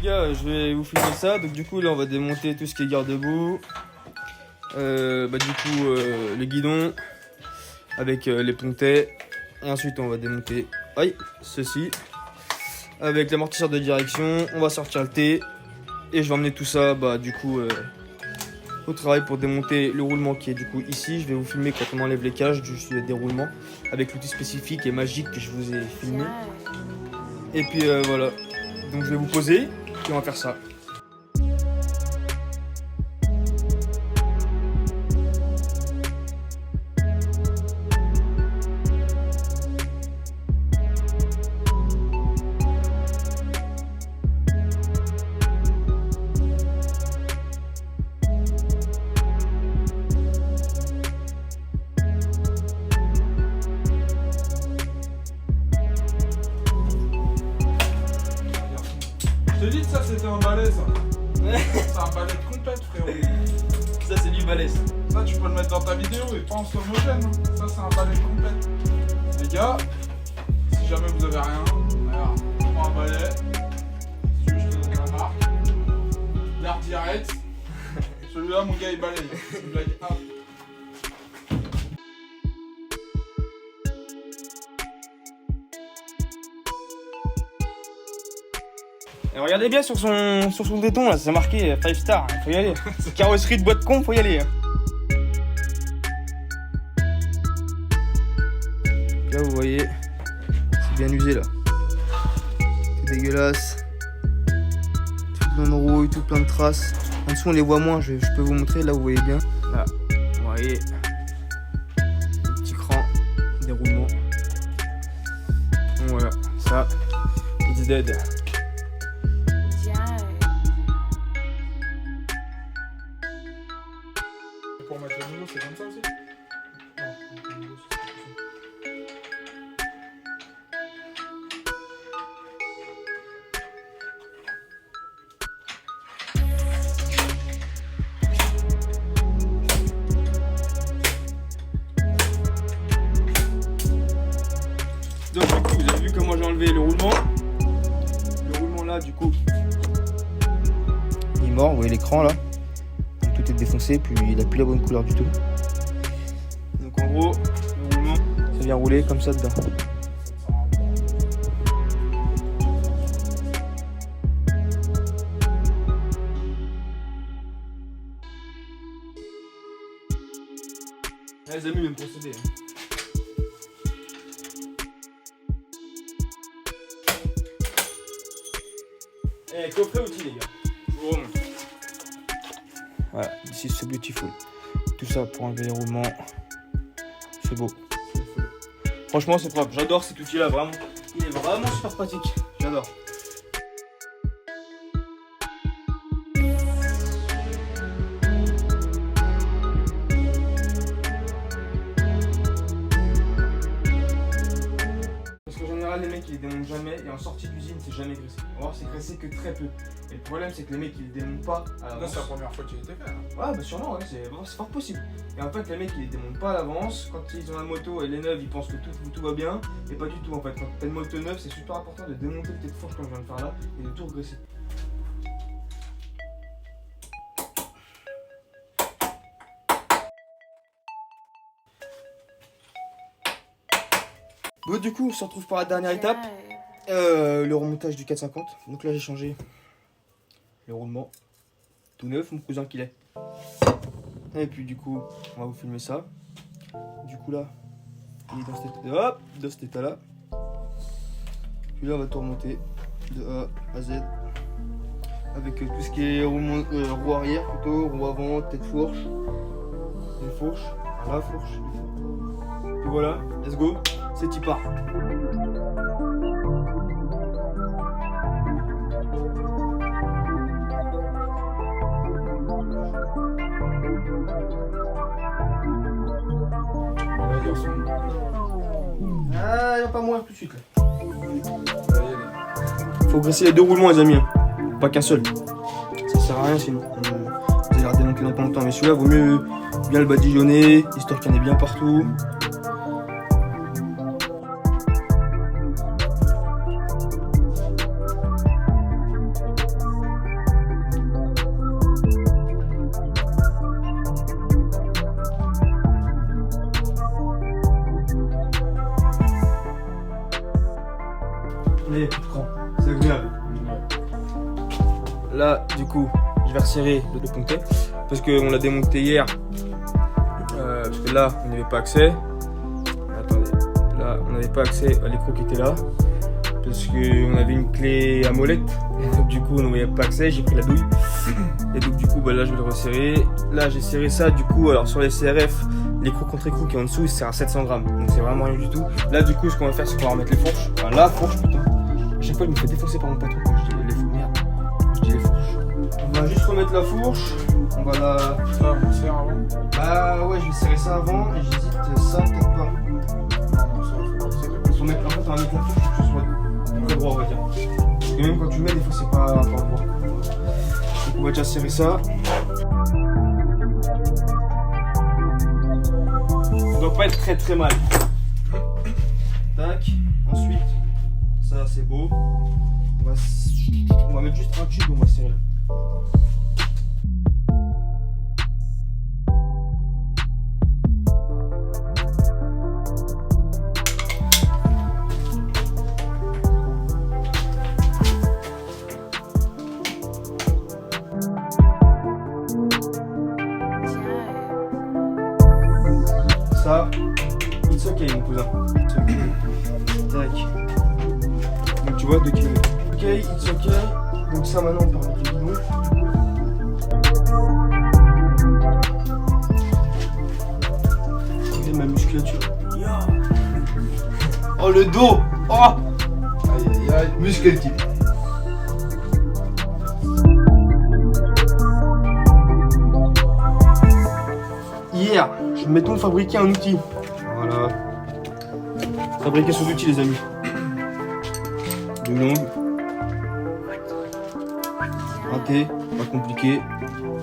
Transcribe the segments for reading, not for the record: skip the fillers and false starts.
gars, je vais vous filmer ça. Donc du coup là on va démonter tout ce qui est garde-boue. Le guidon avec les pontets. Et ensuite on va démonter ceci avec l'amortisseur de direction. On va sortir le T et je vais emmener tout ça au travail pour démonter le roulement qui est du coup ici. Je vais vous filmer quand on enlève les cages du déroulement avec l'outil spécifique et magique que je vous ai filmé. Et puis voilà, donc je vais vous poser et on va faire ça. Je te dis que ça c'était un balai ça. C'est un balai de compète frérot. Ça c'est du balai. Ça tu peux le mettre dans ta vidéo et pas en slow motion. Ça c'est un balai de compète. Les gars, si jamais vous avez rien, regarde, prends un balai. Si tu veux je te donne la marque. L'art direct. Celui-là mon gars il balaye. Une blague. Et regardez bien sur son téton là, c'est marqué 5 star, faut y aller. Carrosserie de boîte con, faut y aller. Là vous voyez, c'est bien usé là. C'est dégueulasse. Tout plein de rouille, tout plein de traces. En dessous on les voit moins, je peux vous montrer, là vous voyez bien. Là, vous voyez. Le petit cran, déroulement. Donc voilà, ça, it's dead. Pour mettre le niveau, c'est comme ça aussi? Non, le niveau, c'est Donc du coup, vous avez vu comment j'ai enlevé le roulement. Le roulement là, du coup, il est mort, vous voyez l'écran là. Donc, tout est défoncé, puis il a plus la bonne couleur du tout. Donc en gros, le roulement, ça vient rouler comme ça dedans. Les amis, même procéder. Eh, coffret outil les gars, je vous remonte. Voilà, this is so beautiful. Tout ça pour enlever les roulements. C'est beau. Franchement c'est propre, j'adore cet outil là, vraiment. Il est vraiment super pratique, j'adore. Les mecs ils les démontent jamais et en sortie d'usine c'est jamais graissé. Or c'est graissé que très peu. Et le problème c'est que les mecs ils les démontent pas à l'avance. là, c'est la première fois qu'il était fait. Hein. Ouais bah sûrement ouais, c'est fort possible. Et en fait les mecs ils les démontent pas à l'avance. Quand ils ont la moto et les neuves ils pensent que tout va bien. Et pas du tout en fait. Quand t'as une moto neuve c'est super important de démonter le tête de fourche comme je viens de faire là et de tout regraisser. Bon du coup on se retrouve pour la dernière étape, le remontage du 450. Donc là j'ai changé le roulement, tout neuf mon cousin qu'il est. Et puis du coup on va vous filmer ça. Du coup là il est dans cet état là. Puis là on va tout remonter de A à Z avec tout ce qui est roue arrière plutôt, roue avant, tête fourche, une fourche, la fourche. Et voilà, let's go. C'est y part. Ah, il va pas mourir tout de suite là. Faut graisser les deux roulements les amis, pas qu'un seul. Ça sert à rien sinon. Vous allez la démonter dans pas longtemps. Mais celui-là vaut mieux bien le badigeonner, histoire qu'il y en ait bien partout. Là, il n'y a plus de cran. C'est agréable. Là, du coup, je vais resserrer le pontet. Parce qu'on l'a démonté hier. Parce que là, on n'avait pas accès. Attendez. Là, on n'avait pas accès à l'écrou qui était là. Parce qu'on avait une clé à molette. Et donc, du coup, on n'avait pas accès. J'ai pris la douille. Et donc, du coup, bah, là, je vais le resserrer. Là, j'ai serré ça. Du coup, alors sur les CRF, l'écrou contre écrou qui est en dessous, c'est à 700 grammes. Donc, c'est vraiment rien du tout. Là, du coup, ce qu'on va faire, c'est qu'on va remettre les fourches. Enfin, la fourche, putain. À chaque fois, il me fait défoncer par mon patron quand je dis les fourches. Merde. Je dis les fourches. On va juste remettre la fourche. On va la. Ça, on serre avant. Bah, ouais, je vais serrer ça avant. Et j'hésite ça, peut-être pas. Non, ça, faut pas serrer. En fait, on va mettre la fourche pour que ce soit très droit, on va dire. Parce que même quand tu le mets, des fois, c'est pas droit. Donc, on va déjà serrer ça. Ça doit pas être très très mal. Tac. Ensuite, ça c'est beau. On va mettre juste un tube, on va serrer là. Ça, it's ok mon cousin. It's ok. Tac. Donc tu vois 2 km. Ok, it's ok. Donc ça maintenant on part avec le bidon. Regardez ma musculature. Oh le dos. Oh. Aïe aïe aïe. Muscle type. Hier, je mettons fabriquer un outil. Voilà. Fabriquer son outil les amis. De longue. Raté, pas compliqué.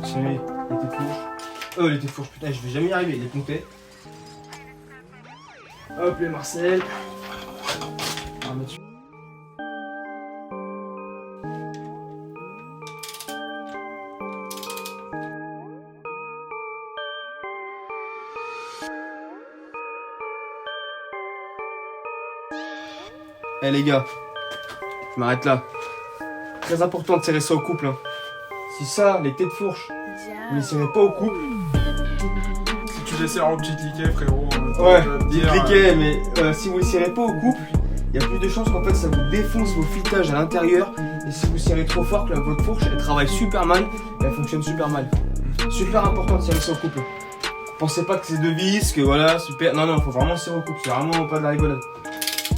Serrer les têtes fourches. Les têtes fourches, putain, je vais jamais y arriver, les pontets. Hop, les Marcel. On va mettre. Eh les gars, je m'arrête là. Très important de serrer ça au couple. Hein. Si ça, les têtes fourches, vous les serrez pas au couple. Si tu les serres au petit cliquet, frérot. Ouais, petit cliquet, mais si vous les serrez pas au couple, il y a plus de chances qu'en fait ça vous défonce vos filetages à l'intérieur. Et si vous serrez trop fort, que votre fourche elle travaille super mal et elle fonctionne super mal. Super important de serrer ça au couple. Pensez pas que c'est de vis, que voilà, super. Non, non, faut vraiment serrer au couple, c'est vraiment pas de la rigolade.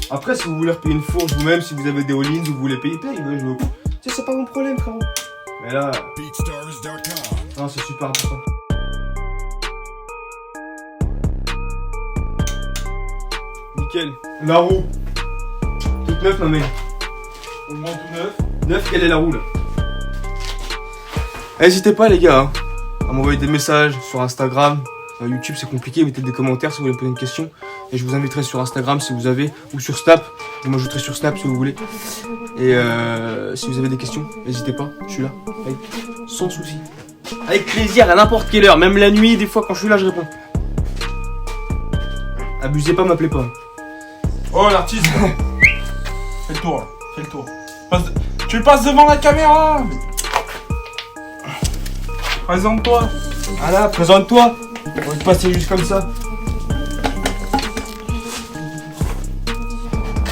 Après, si vous voulez repayer une fourche vous-même, si vous avez des all-ins ou vous voulez payer, paye. Tu sais, c'est pas mon problème, frérot. Mais là, non, c'est super important. Nickel. La roue. Toute neuve, ma mère. Au moins tout neuf. Neuf, quelle est la roue là? N'hésitez pas, les gars, hein, à m'envoyer des messages sur Instagram. YouTube c'est compliqué, mettez des commentaires si vous voulez me poser une question et je vous inviterai sur Instagram si vous avez, ou sur Snap, je m'ajouterai sur Snap si vous voulez. Et si vous avez des questions, n'hésitez pas, je suis là, sans souci. Avec plaisir, à n'importe quelle heure, même la nuit, des fois quand je suis là je réponds. Abusez pas, m'appelez pas. Oh l'artiste. Fais le tour là, fais le tour. Tu passes devant la caméra. Présente-toi. Voilà, présente-toi. On va te passer juste comme ça.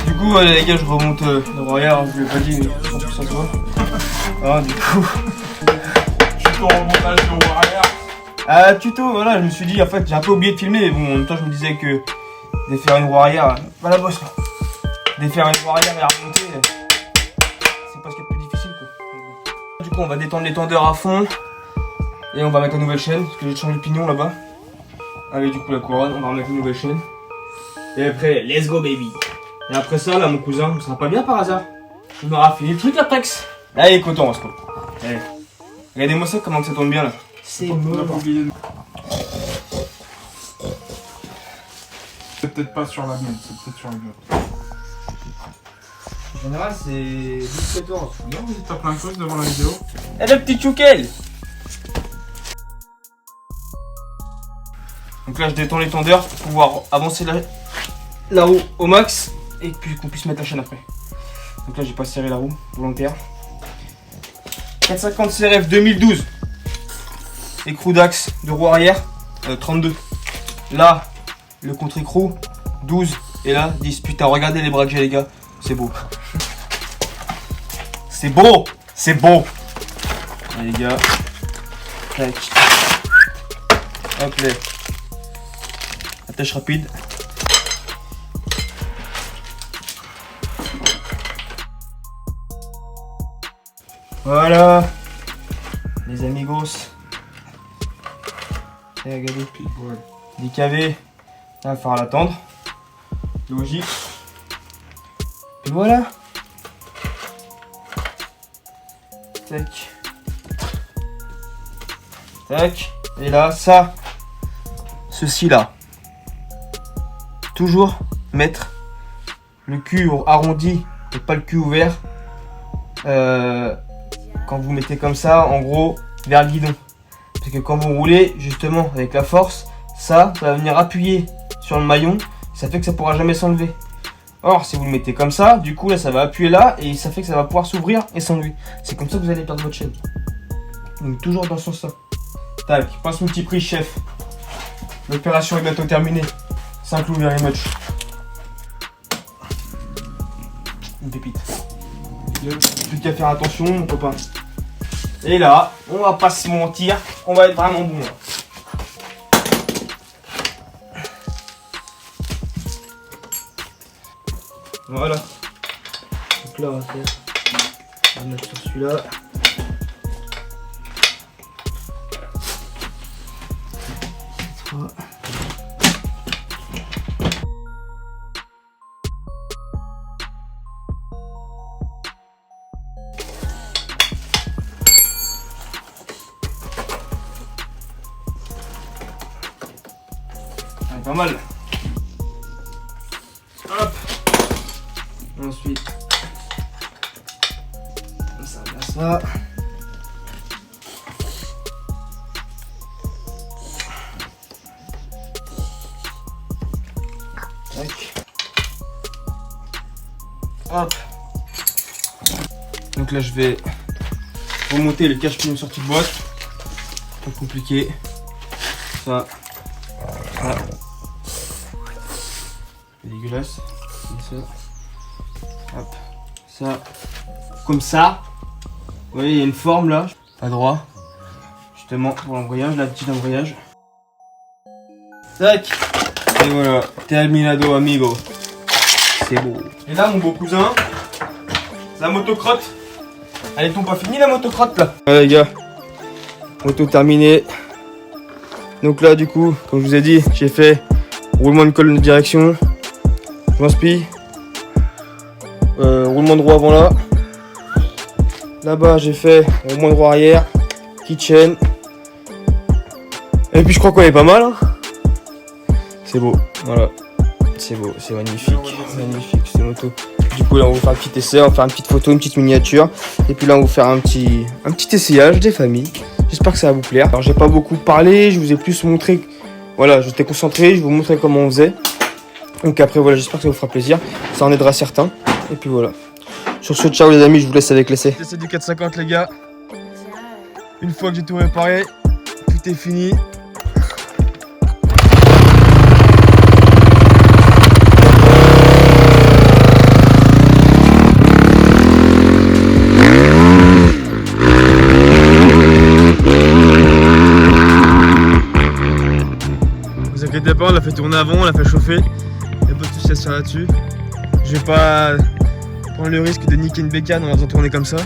Du coup, les gars, je remonte le royard, je vous l'ai pas dit, mais je pense que ça se voit. Ah, du coup. Tuto remontage de royard. Ah, tuto, voilà, je me suis dit, en fait, j'ai un peu oublié de filmer, mais bon, en même temps, je me disais que défaire une roue arrière, pas la bosse là. Défaire une roue arrière et la remonter, c'est pas ce qu'il y a de plus difficile quoi. Du coup, on va détendre l'étendeur à fond. Et on va mettre la nouvelle chaîne, parce que j'ai changé le pignon là-bas. Avec du coup la couronne, on va remettre une nouvelle chaîne. Et après, let's go baby. Et après ça, là mon cousin, ça sera pas bien par hasard. Il m'aura fini le truc après. Allez, coton, on se coupe. Allez. Regardez-moi ça, comment que ça tombe bien là. C'est mauvais. C'est peut-être pas sur la mienne, c'est peut-être sur la mienne. En général, c'est 17 h. Non, mais t'as plein de choses devant la vidéo. Eh le petit chouquel. Donc là, je détends l'étendeur pour pouvoir avancer la roue au max et puis qu'on puisse mettre la chaîne après. Donc là j'ai pas serré la roue volontaire. 450 CRF 2012. Écrou d'axe de roue arrière 32. Là le contre-écrou 12 et là 10. Putain regardez les bras que j'ai les gars. C'est beau. C'est beau. C'est beau. Allez les gars. Tac. Hop là. Attache rapide. Voilà. Les amigos. Et regardez. Des KV. Il va falloir l'attendre. Logique. Et voilà. Tac. Tac. Et là, ça. Ceci là. Toujours mettre le cul arrondi et pas le cul ouvert. Quand vous mettez comme ça, en gros, vers le guidon. Parce que quand vous roulez, justement, avec la force, ça va venir appuyer sur le maillon. Ça fait que ça pourra jamais s'enlever. Or, si vous le mettez comme ça, du coup, là, ça va appuyer là et ça fait que ça va pouvoir s'ouvrir et s'enlever. C'est comme ça que vous allez perdre votre chaîne. Donc, toujours dans ce sens-là. Tac, passe multiprise, chef. L'opération est bientôt terminée. 5 clous very much. Une pépite. Plus qu'à faire attention, mon copain. Et là, on va pas se mentir, on va être vraiment bon. Là. Voilà. Donc là, on va faire. On va mettre sur celui-là. Pas mal. Hop. Ensuite, ça place là. Tac. Hop. Donc là, je vais remonter le cache-pignon sortie de boîte. Pas compliqué. Ça. Voilà. C'est dégueulasse. Comme ça. Hop. Ça. Comme ça. Vous voyez, il y a une forme là. Pas droit. Justement pour l'embrayage, la petite embrayage. Tac. Et voilà. Terminado, amigo. C'est beau. Et là, mon beau cousin. La motocrotte. Elle est pas finie la motocrotte là. Ouais, les gars. Moto terminée. Donc là, du coup, comme je vous ai dit, j'ai fait roulement de colonne de direction, joint-spi, roulement de roue avant là. Là-bas, j'ai fait roulement de roue arrière, kitchen. Et puis, je crois qu'on est pas mal. Hein. C'est beau, voilà. C'est beau, c'est magnifique. Magnifique, cette moto. Du coup, là, on va vous faire un petit essai, on va faire une petite photo, une petite miniature. Et puis là, on va vous faire un petit essayage des familles. J'espère que ça va vous plaire. Alors j'ai pas beaucoup parlé, je vous ai plus montré. Voilà, j'étais concentré, je vous montrais comment on faisait. Donc après voilà, j'espère que ça vous fera plaisir. Ça en aidera certains. Et puis voilà. Sur ce, ciao les amis, je vous laisse avec l'essai. L'essai du 450 les gars. Une fois que j'ai tout réparé, tout est fini. On l'a fait tourner avant, on l'a fait chauffer. Il n'y a pas de soucis à se faire là-dessus. Je vais pas prendre le risque de niquer une bécane en la faisant tourner comme ça.